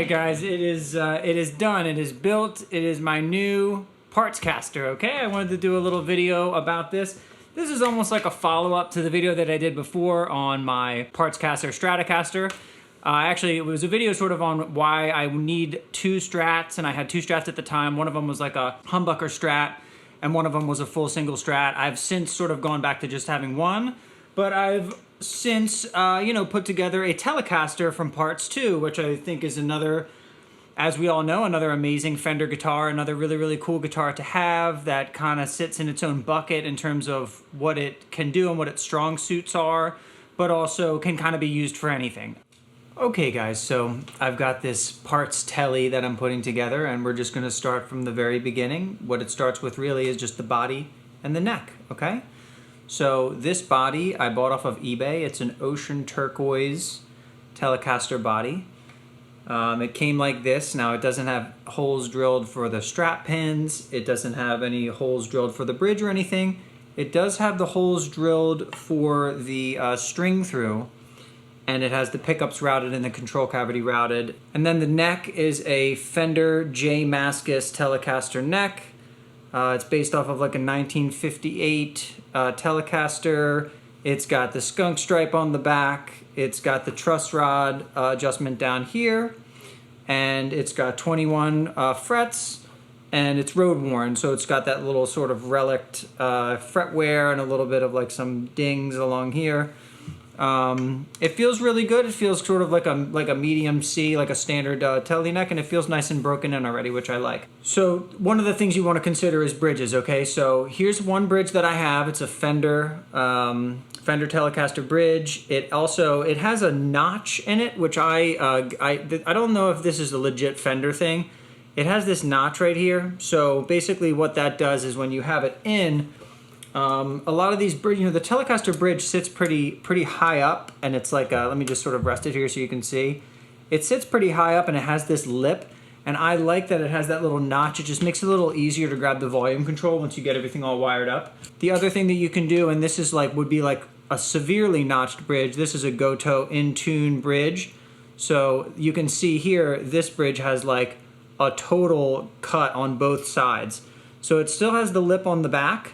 Alright guys, it is done, it is built, it is my new parts caster, okay? I wanted to do a little video about this. This is almost like a follow-up to the video that I did before on my parts caster Stratocaster. Actually, it was a video sort of on why I need two strats, and I had two strats at the time. One of them was like a humbucker strat, and one of them was a full single strat. I've since sort of gone back to just having one, but I've since, you know, put together a Telecaster from Parts 2, which I think is another, as we all know, another amazing Fender guitar, another really, really cool guitar to have that kind of sits in its own bucket in terms of what it can do and what its strong suits are, but also can kind of be used for anything. Okay guys, so I've got this parts telly that I'm putting together, and we're just gonna start from the very beginning. What it starts with really is just the body and the neck, okay? So this body I bought off of eBay. It's an ocean turquoise Telecaster body. It came like this. Now it doesn't have holes drilled for the strap pins. It doesn't have any holes drilled for the bridge or anything. It does have the holes drilled for the string through, and it has the pickups routed and the control cavity routed. And then the neck is a Fender J Mascis Telecaster neck. It's based off of like a 1958 Telecaster. It's got the skunk stripe on the back. It's got the truss rod adjustment down here. And it's got 21 frets, and it's road worn. So it's got that little sort of relict fret wear and a little bit of like some dings along here. It feels really good. It feels sort of like a medium C, like a standard telly neck, and it feels nice and broken in already, which I like. So one of the things you want to consider is bridges, okay? So here's one bridge that I have. It's a Fender Telecaster bridge. It has a notch in it, which I don't know if this is a legit Fender thing. It has this notch right here. So basically what that does is when you have it in, a lot of these bridge, you know, the Telecaster bridge sits pretty high up, and it's like, let me just sort of rest it here so you can see. It sits pretty high up, and it has this lip, and I like that it has that little notch. It just makes it a little easier to grab the volume control once you get everything all wired up. The other thing that you can do, and this is like, would be like a severely notched bridge. This is a Goto in-tune bridge. So you can see here, this bridge has like a total cut on both sides. So it still has the lip on the back,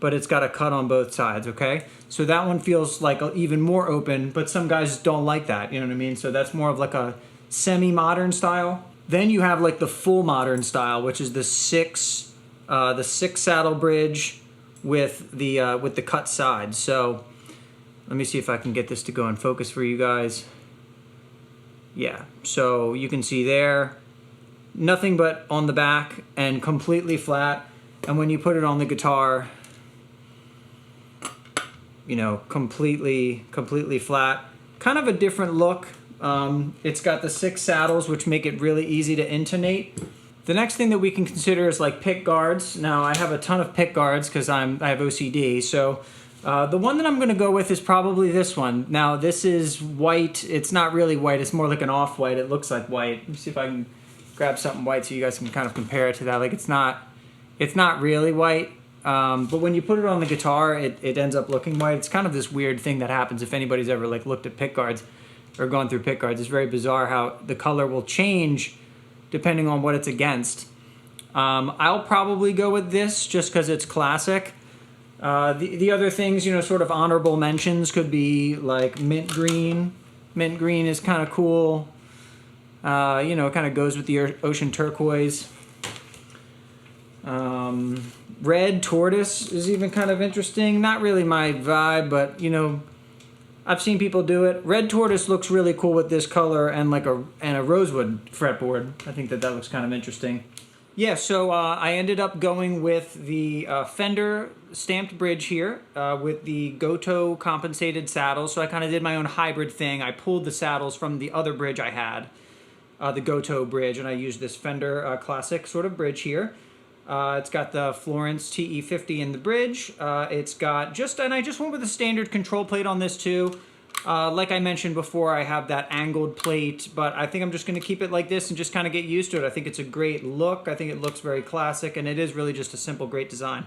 but it's got a cut on both sides, okay? So that one feels like even more open, but some guys don't like that, you know what I mean? So that's more of like a semi-modern style. Then you have like the full modern style, which is the six saddle bridge with the cut sides. So let me see if I can get this to go in focus for you guys. Yeah, so you can see there, nothing but on the back and completely flat. And when you put it on the guitar, you know, completely flat. Kind of a different look. It's got the 6 saddles, which make it really easy to intonate. The next thing that we can consider is like pick guards. Now I have a ton of pick guards because I have OCD. So the one that I'm gonna go with is probably this one. Now this is white. It's not really white. It's more like an off-white. It looks like white. Let me see if I can grab something white so you guys can kind of compare it to that. Like it's not really white. But when you put it on the guitar, it ends up looking white. It's kind of this weird thing that happens if anybody's ever like looked at pick guards or gone through pick guards. It's very bizarre how the color will change depending on what it's against. I'll probably go with this just because it's classic. The other things, you know, sort of honorable mentions could be like mint green. Mint green is kind of cool. You know, it kind of goes with the ocean turquoise. Red tortoise is even kind of interesting. Not really my vibe, but you know, I've seen people do it. Red Tortoise looks really cool with this color and like a rosewood fretboard. I think that looks kind of interesting. Yeah, so I ended up going with the Fender stamped bridge here with the Goto compensated saddles. So I kind of did my own hybrid thing. I pulled the saddles from the other bridge I had, the Goto bridge, and I used this Fender classic sort of bridge here. It's got the Florence TE50 in the bridge. It's got and I just went with a standard control plate on this too. Like I mentioned before, I have that angled plate, but I think I'm just going to keep it like this and just kind of get used to it. I think it's a great look. I think it looks very classic, and it is really just a simple, great design.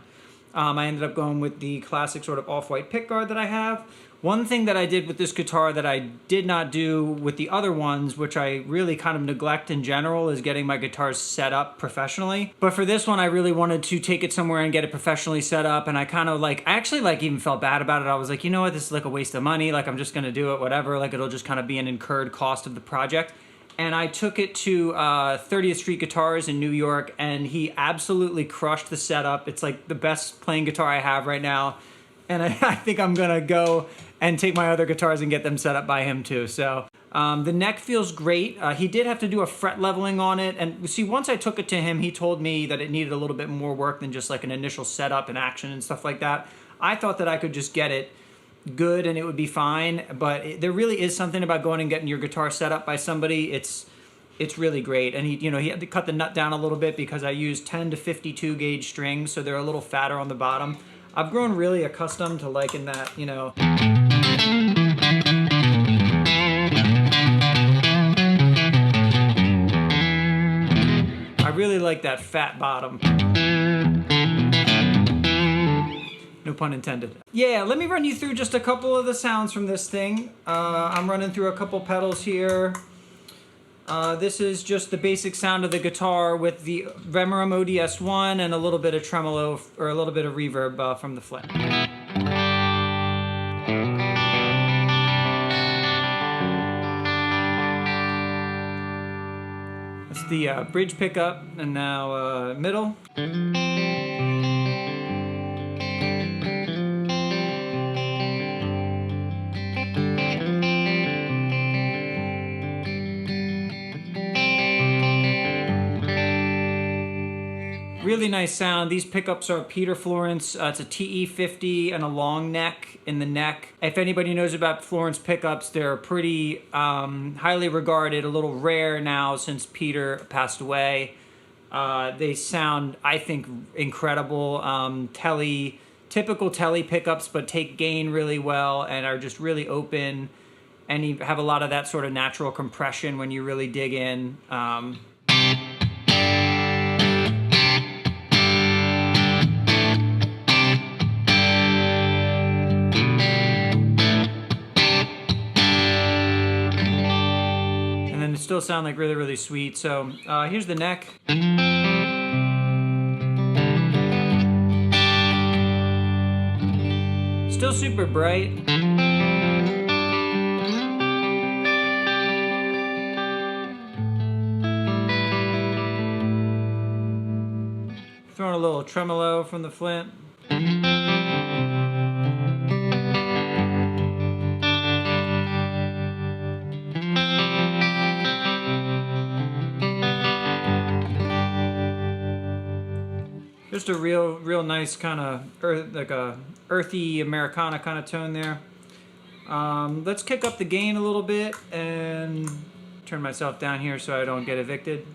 I ended up going with the classic sort of off-white pickguard that I have. One thing that I did with this guitar that I did not do with the other ones, which I really kind of neglect in general, is getting my guitars set up professionally. But for this one, I really wanted to take it somewhere and get it professionally set up, and I kind of I actually even felt bad about it. I was like, you know what, this is like a waste of money, like I'm just gonna do it, whatever, like it'll just kind of be an incurred cost of the project. And I took it to 30th Street Guitars in New York, and he absolutely crushed the setup. It's like the best playing guitar I have right now. And I think I'm gonna go and take my other guitars and get them set up by him too. So the neck feels great. He did have to do a fret leveling on it. And see, once I took it to him, he told me that it needed a little bit more work than just like an initial setup and action and stuff like that. I thought that I could just get it good and it would be fine, but there really is something about going and getting your guitar set up by somebody. It's really great. And he had to cut the nut down a little bit because I used 10 to 52 gauge strings, so they're a little fatter on the bottom. I've grown really accustomed to liking that, I really like that fat bottom. No pun intended. Yeah, let me run you through just a couple of the sounds from this thing. I'm running through a couple pedals here. This is just the basic sound of the guitar with the Remerom ODS1 and a little bit of tremolo, or a little bit of reverb from the flip. That's the bridge pickup, and now middle. Really nice sound. These pickups are Peter Florence. It's a TE50 and a long neck in the neck. If anybody knows about Florence pickups, they're pretty highly regarded, a little rare now since Peter passed away. They sound, I think, incredible. Typical Tele pickups, but take gain really well and are just really open, and you have a lot of that sort of natural compression when you really dig in. Still sound like really, really sweet. So here's the neck. Still super bright. Throwing a little tremolo from the Flint. Just a real nice kind of like a earthy Americana kind of tone there. Let's kick up the gain a little bit and turn myself down here so I don't get evicted.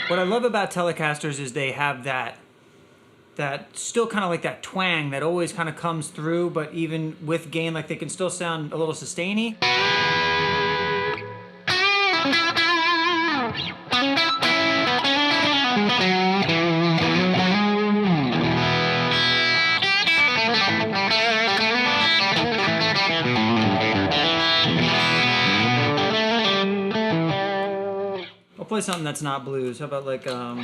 What I love about Telecasters is they have that still kind of like that twang that always kind of comes through, but even with gain, like they can still sound a little sustainy. play something that's not blues. How about like kind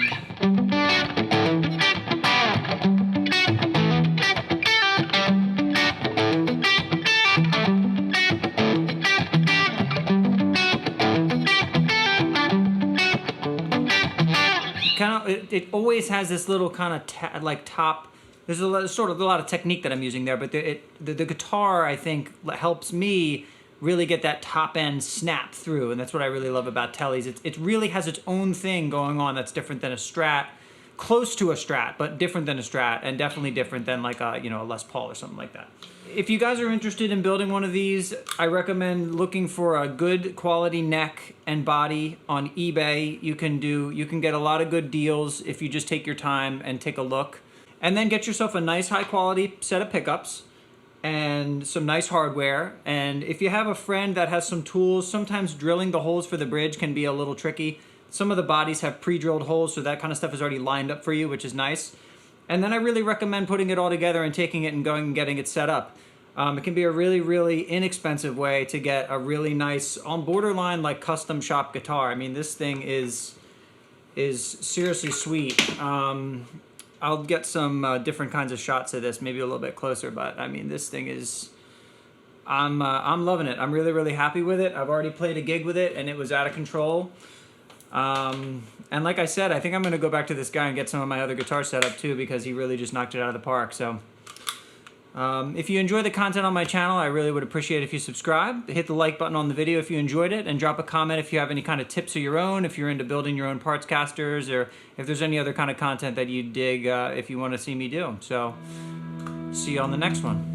of it always has this little kind of like top. There's a lot of technique that I'm using there, but the guitar, I think, helps me really get that top end snap through, and that's what I really love about Telly's. It really has its own thing going on that's different than a Strat, close to a Strat, but different than a Strat, and definitely different than like a, you know, a Les Paul or something like that. If you guys are interested in building one of these, I recommend looking for a good quality neck and body on eBay. You can get a lot of good deals if you just take your time and take a look. And then get yourself a nice high quality set of pickups and some nice hardware. And if you have a friend that has some tools, sometimes drilling the holes for the bridge can be a little tricky. Some of the bodies have pre-drilled holes, so that kind of stuff is already lined up for you, which is nice. And then I really recommend putting it all together and taking it and going and getting it set up. It can be a really, really inexpensive way to get a really nice, on borderline like custom shop guitar. I mean, this thing is seriously sweet. I'll get some different kinds of shots of this, maybe a little bit closer, but I mean, this thing is, I'm loving it. I'm really, really happy with it. I've already played a gig with it and it was out of control. And like I said, I think I'm gonna go back to this guy and get some of my other guitars set up too, because he really just knocked it out of the park. So if you enjoy the content on my channel, I really would appreciate if you subscribe, hit the like button on the video if you enjoyed it, and drop a comment if you have any kind of tips of your own, if you're into building your own parts casters, or if there's any other kind of content that you dig if you want to see me do. So, see you on the next one.